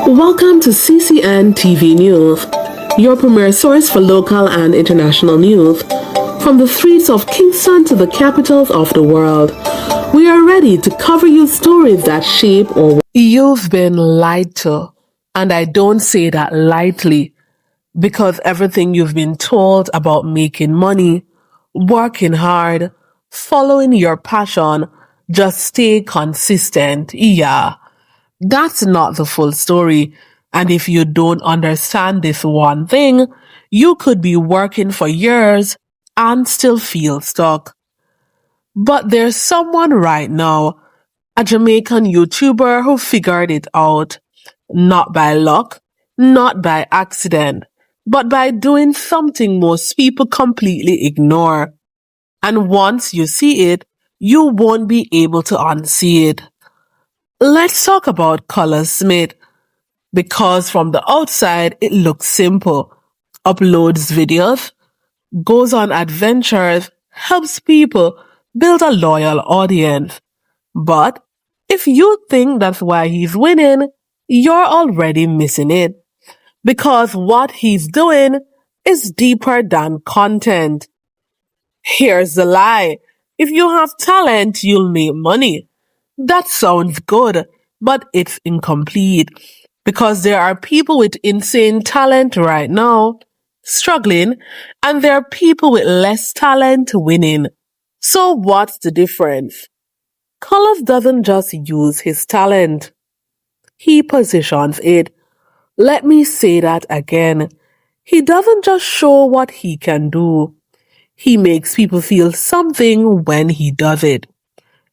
Welcome to CCN TV News, your premier source for local and international news. From the streets of Kingston to the capitals of the world, we are ready to cover you stories that shape our. You've been lied to, and I don't say that lightly, because everything you've been told about making money, working hard, following your passion, just stay consistent. Yeah. That's not the full story. And if you don't understand this one thing, you could be working for years and still feel stuck. But there's someone right now, a Jamaican YouTuber who figured it out. Not by luck, not by accident, but by doing something most people completely ignore. And once you see it, you won't be able to unsee it. Let's talk about Colaz, because from the outside it looks simple. Uploads videos, goes on adventures, helps people, build a loyal audience. But if you think that's why he's winning, you're already missing it. Because what he's doing is deeper than content. Here's the lie. If you have talent, you'll make money. That sounds good, but it's incomplete. Because there are people with insane talent right now struggling, and there are people with less talent winning. So what's the difference? Colaz doesn't just use his talent. He positions it. Let me say that again. He doesn't just show what he can do. He makes people feel something when he does it.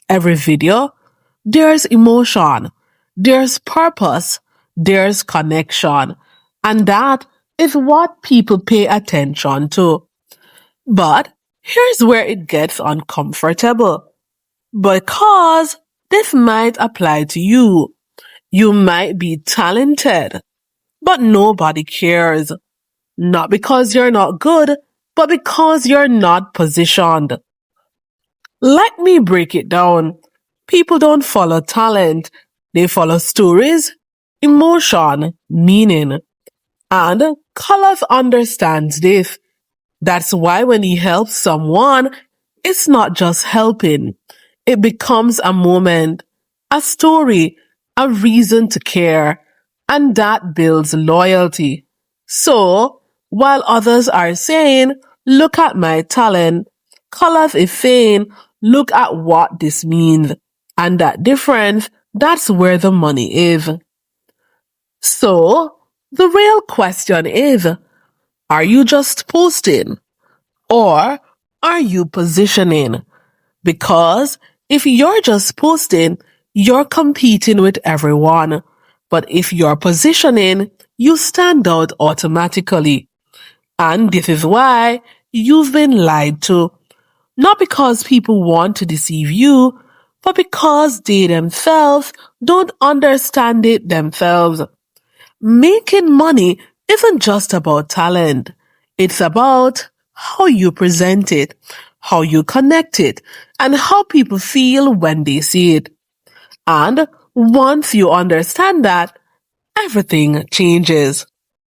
Every video, there's emotion, there's purpose, there's connection. And that is what people pay attention to. But here's where it gets uncomfortable. Because this might apply to you. You might be talented, but nobody cares. Not because you're not good, but because you're not positioned. Let me break it down. People don't follow talent. They follow stories, emotion, meaning. And Colaz understands this. That's why when he helps someone, it's not just helping. It becomes a moment, a story, a reason to care. And that builds loyalty. So, while others are saying, look at my talent, Colaz is saying, look at what this means. And that difference, that's where the money is. So, the real question is, are you just posting? Or are you positioning? Because if you're just posting, you're competing with everyone. But if you're positioning, you stand out automatically. And this is why you've been lied to. Not because people want to deceive you, but because they themselves don't understand it themselves. Making money isn't just about talent. It's about how you present it, how you connect it, and how people feel when they see it. And once you understand that, everything changes.